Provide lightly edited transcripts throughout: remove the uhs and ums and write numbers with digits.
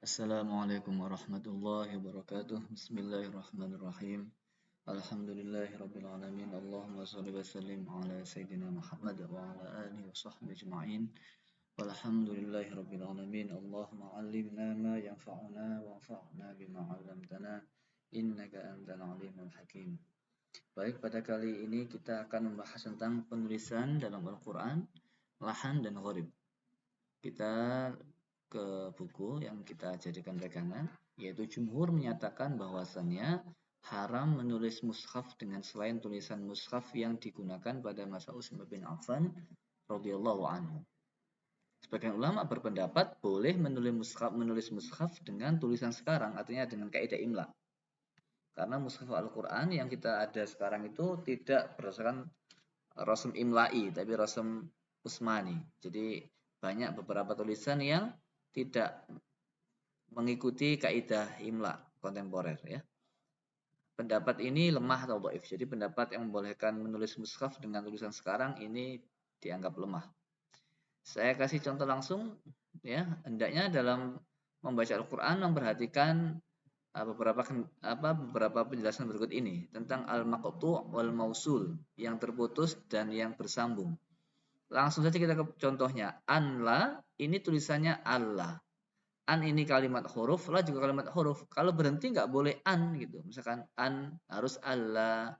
Assalamualaikum warahmatullahi wabarakatuh. Bismillahirrahmanirrahim. Alhamdulillahirabbil alamin. Allahumma shalli wa sallim ala sayyidina Muhammad wa ala alihi wa sahbihi ajma'in. Walhamdulillahirabbil alamin. Allahumma 'allimna ma yanfa'una wanfa'na bima 'allamtana innaka antal alimul hakim. Baik, pada kali ini kita akan membahas tentang penulisan dalam Al-Qur'an, lahan dan gharib. Kita ke buku yang kita jadikan pegangan, yaitu jumhur menyatakan bahwasannya haram menulis mushaf dengan selain tulisan mushaf yang digunakan pada masa Utsman bin Affan radhiyallahu anhu. Sebagian ulama berpendapat boleh menulis mushaf dengan tulisan sekarang, artinya dengan kaidah imla. Karena mushaf Al-Qur'an yang kita ada sekarang itu tidak berdasarkan rasm imla'i, tapi rasm Utsmani. Jadi banyak beberapa tulisan yang tidak mengikuti kaidah imla kontemporer ya. Pendapat ini lemah atau dhaif. Jadi pendapat yang membolehkan menulis mushaf dengan tulisan sekarang ini dianggap lemah. Saya kasih contoh langsung ya, hendaknya dalam membaca Al-Qur'an memperhatikan beberapa penjelasan berikut ini tentang al-maqtu' wal mausul, yang terputus dan yang bersambung. Langsung saja kita ke contohnya. Anla ini tulisannya Allah. An ini kalimat huruf, la juga kalimat huruf. Kalau berhenti nggak boleh an gitu. Misalkan an harus Allah.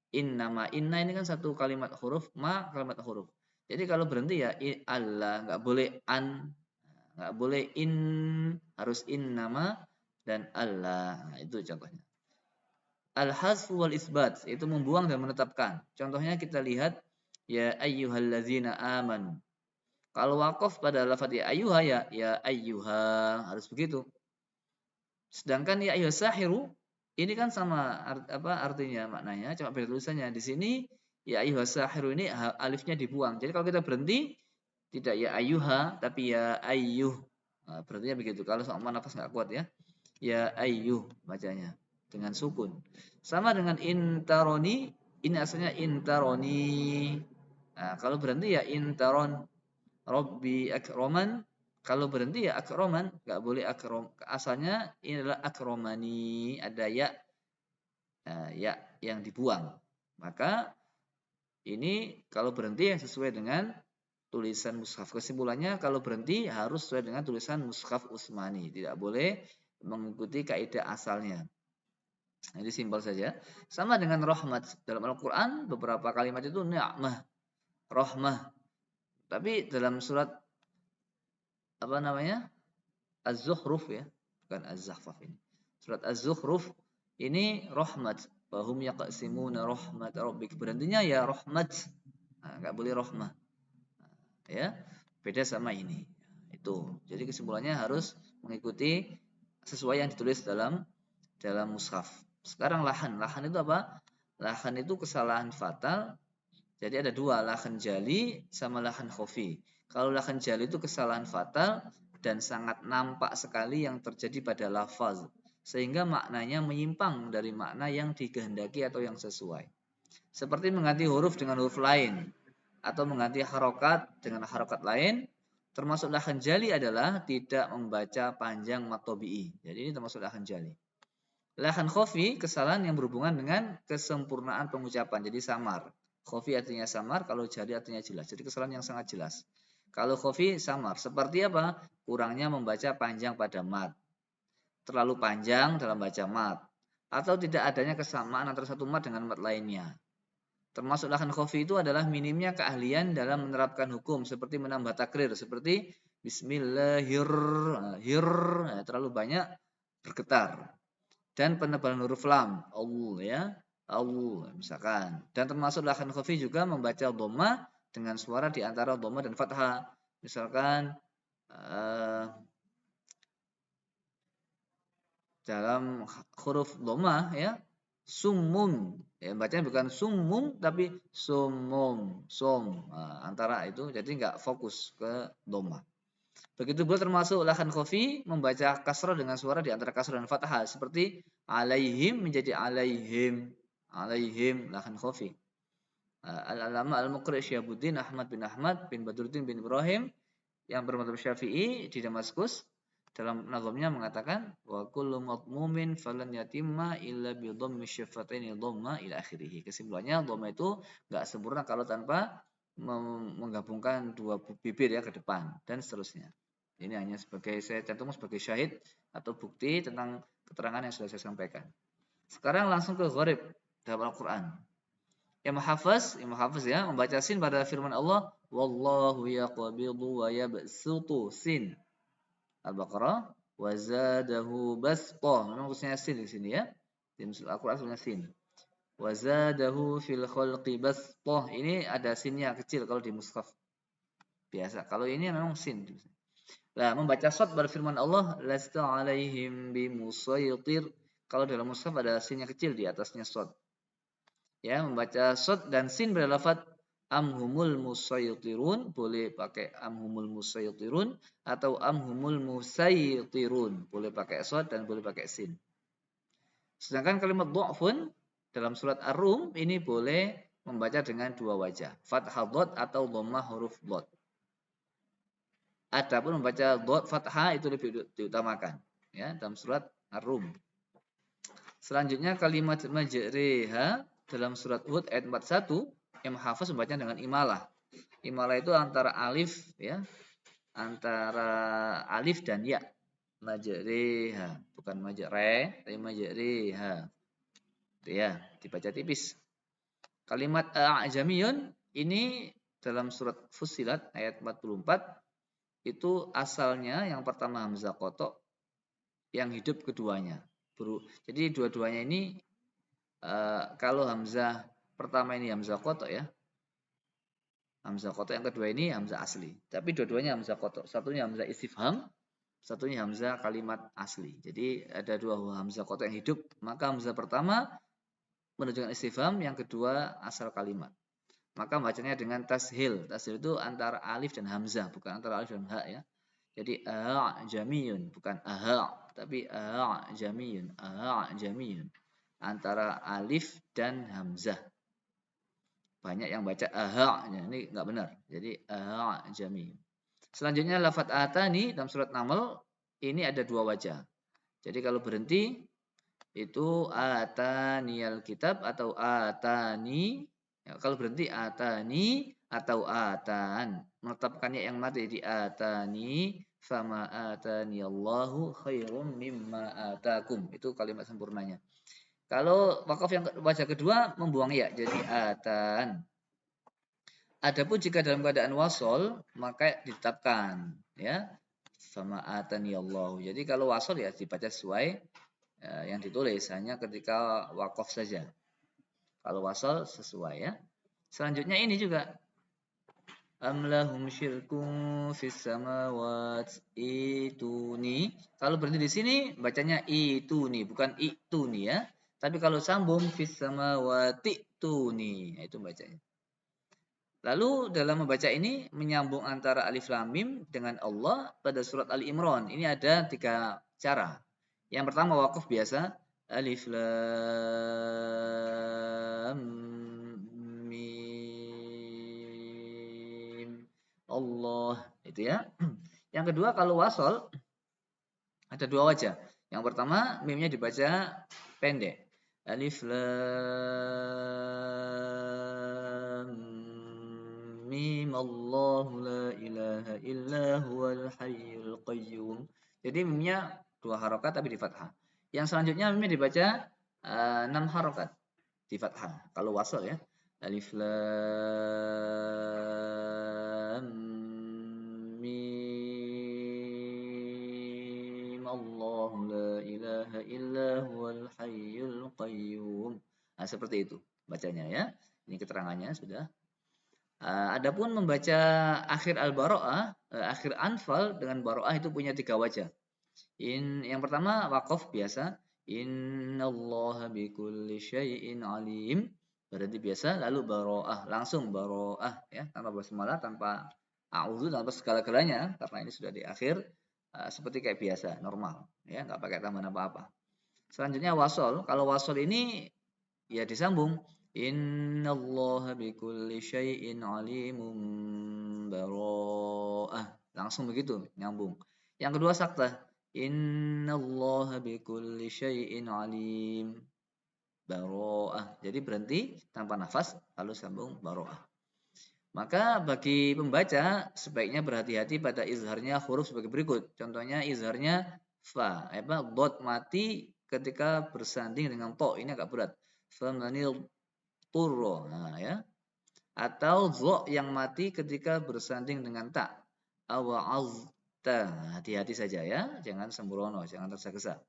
Innama, inna ini kan satu kalimat huruf, ma kalimat huruf. Jadi kalau berhenti ya Allah, nggak boleh an, nggak boleh in, harus innama dan Allah. Nah, itu contohnya. Al-hazfu wal isbat, itu membuang dan menetapkan. Contohnya kita lihat ya ayyuhallazina amanu. Kalau wakaf pada lafaz ya ayyuha ya ayyuha, harus begitu. Sedangkan ya ayyuhas sahiru ini kan sama artinya, maknanya cuma beda tulisannya. Di sini ya ayyuhas sahiru ini alifnya dibuang. Jadi kalau kita berhenti tidak ya ayyuha tapi ya ayyuh. Nah, berarti begitu. Kalau sama nafas nggak kuat ya. Ya ayyuh bacanya dengan sukun. Sama dengan intaroni, ini asalnya intaroni. Nah, kalau berhenti ya intaron. Rabbi akroman, kalau berhenti ya akroman, nggak boleh akrom. Asalnya ini adalah akromani, ada ya, ya yang dibuang. Maka ini kalau berhenti yang sesuai dengan tulisan mushaf. Kesimpulannya kalau berhenti harus sesuai dengan tulisan mushaf Utsmani, tidak boleh mengikuti kaidah asalnya. Jadi simpel saja. Sama dengan rahmat, dalam Al-Qur'an beberapa kalimat itu ni'mah, rahmah. Tapi dalam surat Az-Zukhruf ya, bukan Az-Zahfaf ini. Surat Az-Zukhruf ini rahmat. Wahum yaqsimuna rahmat rabbik. Berhentinya ya rahmat. Nah, enggak boleh rahmah. Ya, beda sama ini. Itu. Jadi kesimpulannya harus mengikuti sesuai yang ditulis dalam mushaf. Sekarang lahan. Lahan itu apa? Lahan itu kesalahan fatal. Jadi ada dua, lahan jali sama lahan khafi. Kalau lahan jali itu kesalahan fatal dan sangat nampak sekali yang terjadi pada lafaz, sehingga maknanya menyimpang dari makna yang dikehendaki atau yang sesuai. Seperti mengganti huruf dengan huruf lain, atau mengganti harokat dengan harokat lain. Termasuk lahan jali adalah tidak membaca panjang mat tabi'i. Jadi ini termasuk lahan jali. Lahan khafi, kesalahan yang berhubungan dengan kesempurnaan pengucapan, jadi samar. Khafi artinya samar, kalau jali artinya jelas. Jadi kesalahan yang sangat jelas. Kalau khafi samar, seperti apa? Kurangnya membaca panjang pada mat. Terlalu panjang dalam baca mat. Atau tidak adanya kesamaan antara satu mat dengan mat lainnya. Termasuk lahan khafi itu adalah minimnya keahlian dalam menerapkan hukum, seperti menambah takrir, seperti bismillahirrahmanirrahim, terlalu banyak bergetar. Dan penebalan huruf lam, Allah ya, Allah misalkan. Dan termasuk lahan khafi juga membaca dhamma dengan suara di antara dhamma dan fathah. Misalkan dalam huruf dhamma ya, summun, ya bacanya bukan summum tapi sumum, antara itu, jadi nggak fokus ke dhamma. Begitu pula termasuk lahan khafi membaca kasrah dengan suara di antara kasrah dan fathah, seperti alaihim menjadi alaihim, alaihim lahan khafi. Al-Alama Al-Muqri Syihabuddin Ahmad bin Badruddin bin Ibrahim yang bermadzhab Syafi'i di Damaskus, dalam nazamnya mengatakan wa kullu madmumin falan yatimma illa bi dhammi syafataini dhamma ila akhirih. Kesimpulannya dhamma itu enggak sempurna kalau tanpa menggabungkan dua bibir ya ke depan dan seterusnya. Ini hanya sebagai saya cantum sebagai syahid atau bukti tentang keterangan yang sudah saya sampaikan. Sekarang langsung ke gharib dalam Al-Qur'an. Imam Hafiz ya membaca sin pada firman Allah wallahu yaqbidu wa yabsutu sin. Al-Baqarah wa zadahu basṭah. Memang khususnya sin di sini ya. Di Al-Qur'an khususnya sin. Wa zadahu fil khalqi basṭah. Ini ada sinnya kecil kalau di mushaf. Biasa. Kalau ini memang sin. Nah, membaca shad berfirman Allah lasta alaihim bimusaytir. Kalau dalam mushaf ada sinnya kecil di atasnya shad. Ya, membaca shad dan sin berlafaz amhumul musaytirun, boleh pakai amhumul musaytirun atau amhumul musaytirun, boleh pakai shad dan boleh pakai sin. Sedangkan kalimat dha'fun dalam surat Ar-Rum ini boleh membaca dengan dua wajah, fathah dhad atau dhammah huruf dhad. Adapun membaca dhad fathah itu lebih diutamakan ya dalam surat Ar-Rum. Selanjutnya kalimat majriha dalam surat Hud ayat 41 Imam Hafiz membacanya dengan imalah. Imalah itu antara alif ya, antara alif dan ya. Majriha, bukan majre, tapi majriha. Itu ya, dibaca tipis. Kalimat a'jamiyun ini dalam surat Fussilat ayat 44 itu asalnya yang pertama hamzah qata, yang hidup keduanya. Jadi dua-duanya ini kalau hamzah pertama ini hamzah qata ya. Hamzah qata yang kedua ini hamzah asli. Tapi dua-duanya hamzah qata. Satunya hamzah istifham, satunya hamzah kalimat asli. Jadi ada dua hamzah qata yang hidup, maka hamzah pertama menunjukkan istifham, yang kedua asal kalimat. Maka bacanya dengan tashil. Tashil itu antara alif dan hamzah, bukan antara alif dan ha ya. Jadi a'jamiyun, bukan aha, tapi a'jamiyun, a'jamiyun. Antara alif dan hamzah. Banyak yang baca aha, ini enggak benar. Jadi a'jamiyun. Selanjutnya lafaz atani dalam surat Naml ini ada dua wajah. Jadi kalau berhenti itu ataniyal kitab atau atani. Ya, kalau berhenti atani atau atan. Menetapkannya yang mati di atani fama atani Allahu khairum mimma atakum. Itu kalimat sempurnanya. Kalau wakaf yang wajah kedua membuang ya jadi atan. Adapun jika dalam keadaan wasol maka ditetapkan ya fama atani Allah. Jadi kalau wasol ya dibaca sesuai yang ditulis, hanya ketika wakaf saja. Kalau wasol sesuai ya. Selanjutnya ini juga am lahum syirkun fis samawati ituni. Kalau berhenti di sini bacanya ituni, bukan ituni ya. Tapi kalau sambung fis samawati tuni, itu bacanya. Lalu dalam membaca ini menyambung antara alif lam mim dengan Allah pada surat Ali Imran. Ini ada 3 cara. Yang pertama wakaf biasa, alif lam mim Allah, itu ya. Yang kedua kalau wasol ada dua wajah. Yang pertama mimnya dibaca pendek. Alif lam mim Allahu la ilaha illa huwal hayyul qayyum. Jadi mimnya 2 harokat tapi di fathah. Yang selanjutnya mimnya dibaca 6 harokat di fathah. Kalau wasol ya. Alif lam mim Allahu la ilaha illa huwal hayyul qayyum. Nah, seperti itu bacanya ya. Ini keterangannya sudah. Adapun membaca akhir Al-Bara'ah, akhir Anfal dengan Bara'ah itu punya 3 wajah. Yang pertama waqaf biasa, innallaha bikulli syai'in alim. Berarti biasa, lalu Bara'ah, langsung Bara'ah ya, tanpa basmalah, tanpa a'udzu, tanpa segala-galanya, karena ini sudah di akhir, seperti kayak biasa, normal ya, enggak pakai tambahan apa-apa. Selanjutnya wasol. Kalau wasol ini ya disambung. Innallaha bikulli syai'in alimun bara'ah. Langsung begitu, nyambung. Yang kedua saktah. Innallaha bikulli syai'in alim. Baro'ah. Jadi berhenti tanpa nafas lalu sambung baro'ah. Maka bagi pembaca sebaiknya berhati-hati pada izharnya huruf sebagai berikut. Contohnya izharnya fa, dot mati ketika bersanding dengan to, ini agak berat. Famanil turro, nah ya. Atau zo yang mati ketika bersanding dengan ta. Awa'azta, hati-hati saja ya, jangan sembrono, jangan tergesa-gesa.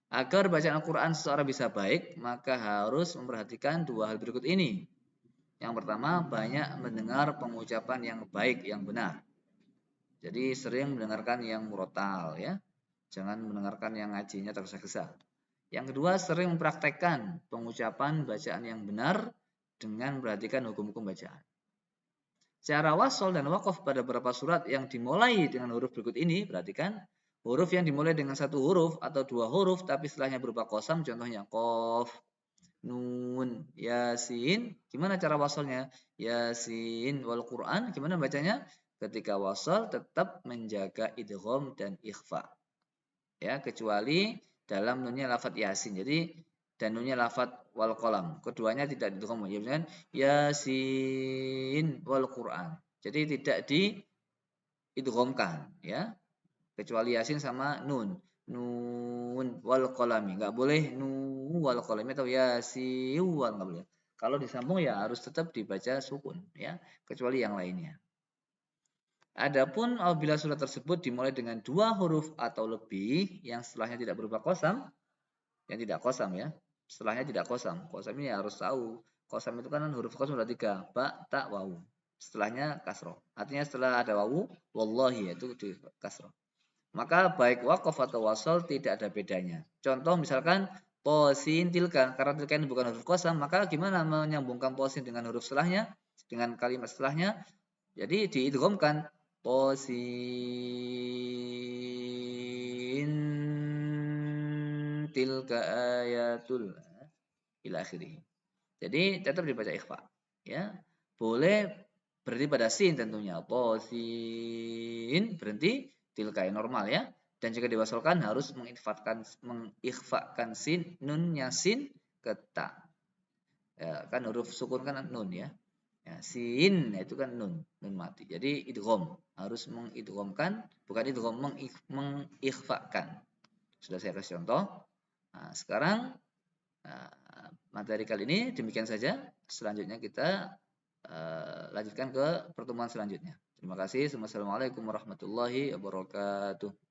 Agar bacaan Al-Quran seseorang bisa baik, maka harus memperhatikan dua hal berikut ini. Yang pertama, banyak mendengar pengucapan yang baik, yang benar. Jadi sering mendengarkan yang murotal ya. Jangan mendengarkan yang ngajinya tergesa-gesa. Yang kedua, sering mempraktekkan pengucapan bacaan yang benar dengan memperhatikan hukum-hukum bacaan. Cara wasol dan waqaf pada beberapa surat yang dimulai dengan huruf berikut ini, perhatikan. Huruf yang dimulai dengan satu huruf atau dua huruf tapi setelahnya berupa qasam, contohnya qaf, nun, yasin. Gimana cara wasolnya? Yasin wal Quran, gimana bacanya? Ketika wasol tetap menjaga idgham dan ikhfa. Ya, kecuali dalam nunnya lafadz yasin. Jadi dan nunnya lafadz wal qalam. Keduanya tidak idgham. Ya, misalkan yasin wal Quran. Jadi tidak di idghamkan ya. Kecuali yasin sama nun wal qalami, nggak boleh nu wal qalami atau yasin wal, nggak boleh. Kalau disambung ya harus tetap dibaca sukun ya, kecuali yang lainnya. Adapun apabila surat tersebut dimulai dengan dua huruf atau lebih yang setelahnya tidak berupa qasam, yang tidak qasam ya, setelahnya tidak qasam. Qasam ini harus tahu. Qasam itu kan huruf qasam ada 3, ba, ta, wawu. Setelahnya kasroh. Artinya setelah ada wawu, wallahi itu di kasroh. Maka baik waqaf atau wasol tidak ada bedanya. Contoh misalkan posin tilka, karena tilka ini bukan huruf qasam, maka gimana menyambungkan posin dengan huruf setelahnya, dengan kalimat setelahnya? Jadi diidghamkan posin tilka ayatul ila akhirih. Jadi tetap dibaca ikhfa, ya. Boleh berhenti pada sin tentunya. Posin berhenti tilka yang normal ya. Dan jika diwasolkan harus mengikhfakan sin, nunnya sin ke ta. Ya, kan huruf sukun kan nun ya. Ya, sin itu kan nun mati. Jadi idgham harus mengidghamkan, bukan idgham, mengikhfakan. Sudah saya kasih contoh. Nah, sekarang materi kali ini demikian saja. Selanjutnya kita lanjutkan ke pertemuan selanjutnya. Terima kasih. Wassalamualaikum warahmatullahi wabarakatuh.